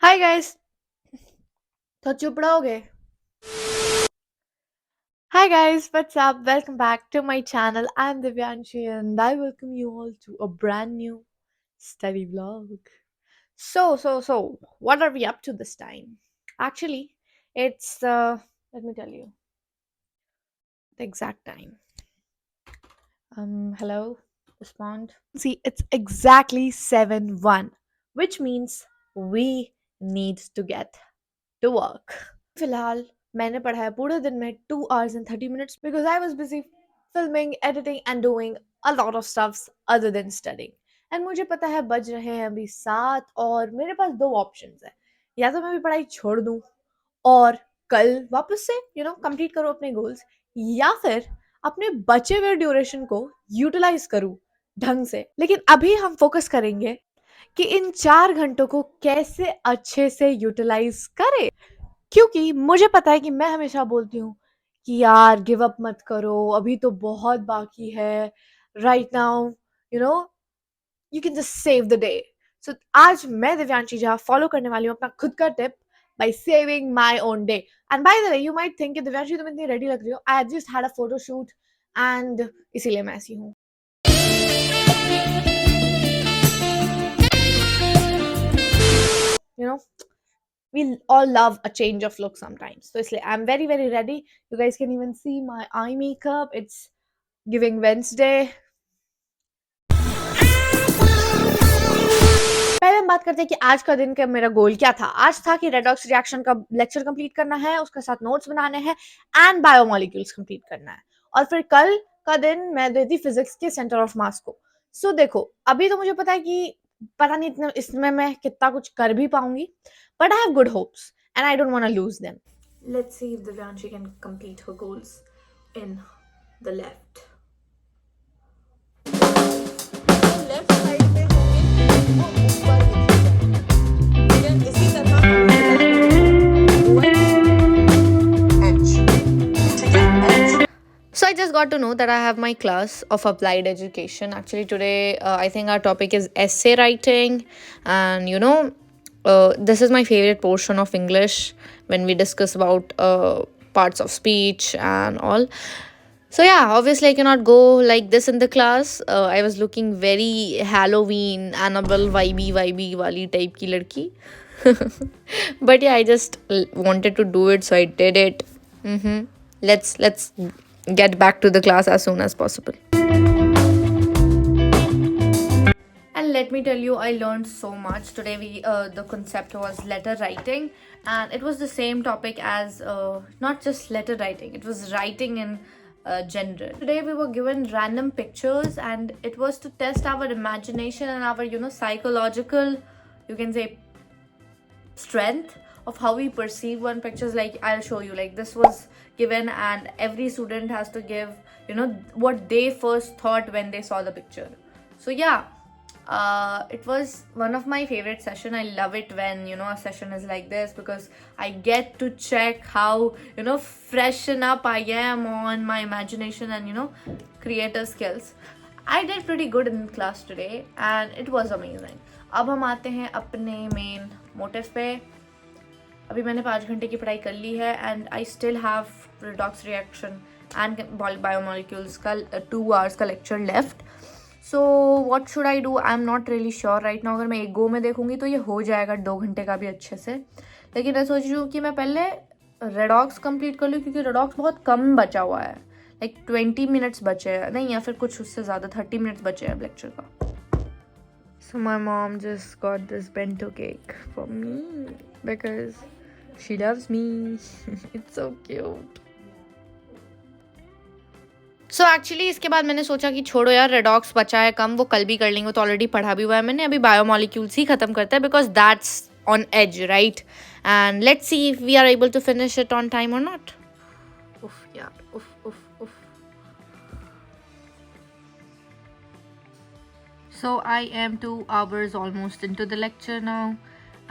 Hi guys. तो चुप रहोगे? Hi guys, what's up? Welcome back to my channel. I'm Divyanshi and I welcome you all to a brand new study vlog. So, what are we up to this time? Actually, it's let me tell you the exact time. Hello, respond. See, it's exactly 7:01, which means we need to get to work. फिलहाल मैंने पढ़ा है पूरे दिन में 2 hours and 30 minutes because I was busy filming, editing and doing a lot of stuffs other than studying. And मुझे पता है बज रहे हैं अभी 7 और मेरे पास दो ऑप्शंस है, या तो मैं अभी पढ़ाई छोड़ दूं और कल वापस से कंप्लीट करूं अपने गोल्स, या फिर अपने बचे हुए ड्यूरेशन को यूटिलाइज करूं ढंग से। लेकिन अभी हम फोकस करेंगे कि इन 4 घंटों को कैसे अच्छे से यूटिलाइज करें, क्योंकि मुझे पता है कि मैं हमेशा बोलती हूँ कि यार गिव अप मत करो, अभी तो बहुत बाकी है, right now you know you can just save the day. So आज मैं दिव्यांशी झा फॉलो करने वाली हूँ अपना खुद का tip by saving my own day. And by the way you might think कि दिव्यांशी तुम इतनी रेडी लग रही हो, I just had a photo shoot and इसीलिए मैं ऐसी हूँ। You know we all love a change of look sometimes. So इसलिए I'm very very ready. You guys can even see my eye makeup. It's giving Wednesday. पहले हम बात करते हैं कि आज का दिन का मेरा गोल क्या था। आज था कि रेडॉक्स रिएक्शन का लेक्चर कंप्लीट करना है, उसके साथ नोट्स बनाने हैं एंड बायोमोलिक्यूल्स कंप्लीट करना है, और फिर कल का दिन मैं देती फिजिक्स के सेंटर ऑफ मास को। सो देखो, अभी तो मुझे पता है कि पता नहीं इतना इसमें मैं कितना कुछ कर भी पाऊंगी, but I have good hopes and I don't want to lose them. Let's see if Divyanshi can complete her goals in the left. Left side में होंगे वो ऊपर दिखेगा, फिर इसी तरह हमें So I just got to know that I have my class of applied education. Actually, today I think our topic is essay writing, and this is my favorite portion of English when we discuss about parts of speech and all. So yeah, obviously I cannot go like this in the class. I was looking very Halloween, Annabelle vibey wali type ki ladki. But yeah, I just wanted to do it, so I did it. Let's get back to the class as soon as possible. And let me tell you, I learned so much today. The concept was letter writing, and it was the same topic as not just letter writing, it was writing in general. Today we were given random pictures, and it was to test our imagination and our psychological, you can say, strength of how we perceive one pictures. Like, I'll show you, like, this was given and every student has to give what they first thought when they saw the picture. So yeah, it was one of my favorite session. I love it when a session is like this, because I get to check how freshen up I am on my imagination and creative skills. I did pretty good in class today and it was amazing. अब हम आते हैं अपने main motive पे। अभी मैंने 5 घंटे की पढ़ाई कर ली है and I still have redox reaction and biomolecules का 2 hours का lecture left. So what should I do, I am not really sure right now. अगर मैं एक गो में देखूंगी तो ये हो जाएगा 2 घंटे का भी अच्छे से, लेकिन मैं सोच रही हूँ कि मैं पहले रेडॉक्स कंप्लीट कर लूँ, क्योंकि रेडॉक्स बहुत कम बचा हुआ है, लाइक 20 minutes बचे हैं, नहीं या फिर कुछ उससे ज़्यादा, 30 minutes बचे हैं लेक्चर का। So my mom just got this bento cake for me because she loves me. It's so cute. So actually इसके बाद मैंने सोचा कि छोड़ो यार, रेडॉक्स बचा है कम, वो कल भी कर लेंगे, तो ऑलरेडी पढ़ा भी हुआ है मैंने, अभी बायोमोलिक्यूल्स ही खत्म करता है, because that's on edge, right? And let's see if we are able to finish it on time और नॉट। उफ यार, उफ उफ उफ। So I am 2 hours almost into the lecture now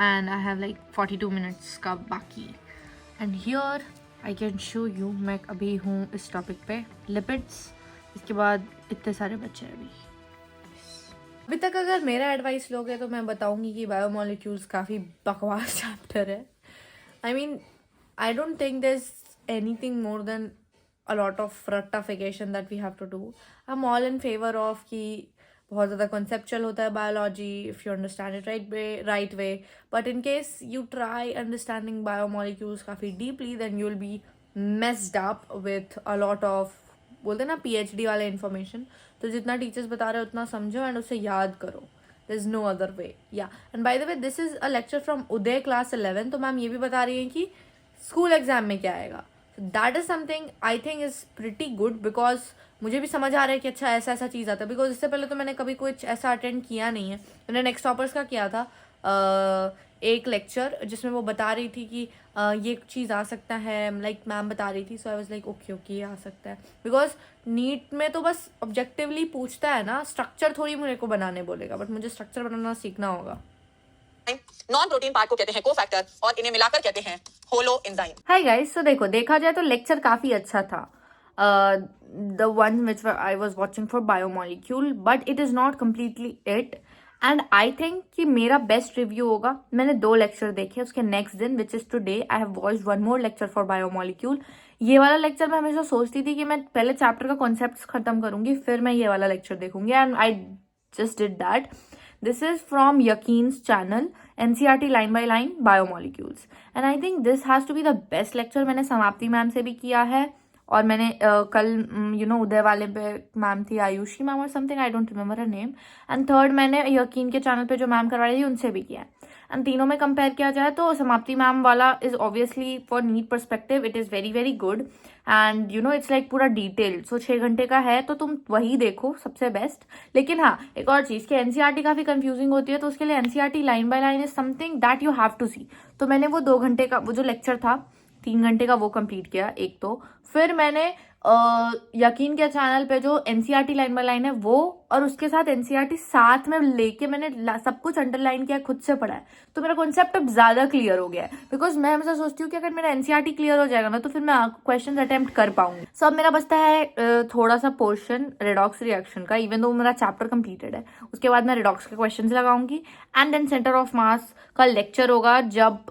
and I have like 42 minutes का बाकी। And here I can show you, मैं अभी हूँ इस टॉपिक पे, लिपिड्स। इसके बाद इतने सारे बच्चे हैं अभी। अभी तक अगर मेरा एडवाइस लोगे तो मैं बताऊंगी कि बायोमोलिक्यूल्स काफ़ी बकवास चैप्टर है. I mean, I don't think there is anything more than a lot of rectification that we have to do. I'm all in favor of कि बहुत ज़्यादा conceptual होता है biology if you understand it right way. But in case you try understanding biomolecules काफ़ी deeply, then you'll be messed up with a lot of, बोलते हैं ना, PhD वाले information. तो जितना टीचर्स बता रहे हैं उतना समझो एंड उसे याद करो. There's no other way. Yeah. And by the way, this is a lecture from Uday class 11. तो मैम ये भी बता रही हैं कि स्कूल एग्जाम में क्या आएगा. That is something I think is pretty good, because मुझे भी समझ आ रहा है कि अच्छा ऐसा ऐसा चीज़ आता है. बिकॉज इससे पहले तो मैंने कभी कुछ ऐसा अटेंड किया नहीं है. मैंने नेक्स्ट टॉपर्स का किया था एक लेक्चर जिसमें वो बता रही थी कि ये चीज़ आ सकता है, लाइक मैम बता रही थी. So I was like okay okay, ये आ सकता है. बिकॉज नीट में तो बस ऑब्जेक्टिवली पूछता है ना, स्ट्रक्चर थोड़ी मेरे को बनाने बोलेगा, बट मुझे स्ट्रक्चर बनाना सीखना होगा. नॉन प्रोटीन पार्ट को कहते हैं कोफैक्टर और इन्हें मिलाकर कहते हैं होलो एंजाइम. हाय गाइस, तो देखो, देखा जाए तो लेक्चर काफ़ी अच्छा था. The one which I was watching for biomolecule, but it is not completely it. And I think कि मेरा बेस्ट रिव्यू होगा. मैंने 2 लेक्चर देखे, उसके नेक्स्ट दिन which is today I have watched 1 more lecture for biomolecule. ये वाला lecture मैं हमेशा सोचती थी कि मैं पहले चैप्टर का कॉन्सेप्ट खत्म करूंगी, फिर मैं ये वाला लेक्चर देखूंगी, and I just did that. This is from Yakin's channel, NCERT line by line biomolecules, and I think this has to be the best lecture. मैंने समाप्ति मैम से भी किया है, और मैंने कल उदय वाले पे मैम थी, आयुषी मैम और something, I don't remember her name. And third मैंने यकीन के चैनल पे जो मैम करवा रही थी उनसे भी किया है. एंड तीनों में कंपेयर किया जाए तो समाप्ति मैम वाला is obviously for NEET perspective it is very very good. And it's like पूरा डिटेल्ड. सो 6 घंटे का है तो तुम वही देखो, सबसे बेस्ट. लेकिन हाँ, एक और चीज़ कि एनसीईआरटी काफ़ी कंफ्यूजिंग होती है, तो उसके लिए NCERT line by line is something that you have to see. तो मैंने वो 2 घंटे का, वो जो लेक्चर था 3 घंटे का, वो कंप्लीट किया एक तो. फिर मैंने यकीन के चैनल पे जो एनसीईआरटी लाइन बाय लाइन है वो, और उसके साथ एनसीईआरटी साथ में लेके मैंने सब कुछ अंडरलाइन किया, खुद से पढ़ा है. तो मेरा कॉन्सेप्ट अब ज़्यादा क्लियर हो गया है. बिकॉज मैं हमेशा सोचती हूँ कि अगर मेरा एनसीईआरटी क्लियर हो जाएगा ना तो फिर मैं क्वेश्चन अटेम्प्ट कर पाऊंगी. सो अब मेरा बचता है थोड़ा सा पोर्शन रेडॉक्स रिएक्शन का. इवन दो मेरा चैप्टर कंप्लीटेड है, उसके बाद मैं रेडॉक्स के क्वेश्चन लगाऊंगी. And then centre of mass का लेक्चर होगा जब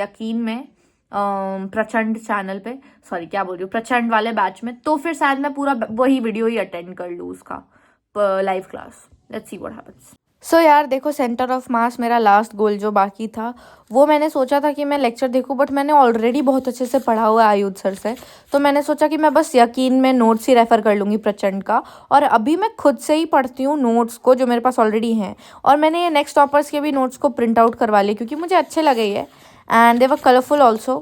यकीन में प्रचंड चैनल पे, सॉरी क्या बोल रही हूँ, प्रचंड वाले बैच में. तो फिर शायद मैं पूरा वही वीडियो ही अटेंड कर लूँ उसका live class. Let's see what happens. So यार देखो, सेंटर ऑफ मास मेरा लास्ट गोल जो बाकी था, वो मैंने सोचा था कि मैं लेक्चर देखूं, बट मैंने ऑलरेडी बहुत अच्छे से पढ़ा हुआ है आयुध सर से. तो मैंने सोचा कि मैं बस यकीन में नोट्स ही रेफर कर लूँगी प्रचंड का. और अभी मैं खुद से ही पढ़ती हूँ नोट्स को जो मेरे पास ऑलरेडी हैं. और मैंने ये नेक्स्ट टॉपर्स के भी नोट्स को प्रिंट आउट करवा लिए क्योंकि मुझे अच्छे लगे ये, and they were colourful also.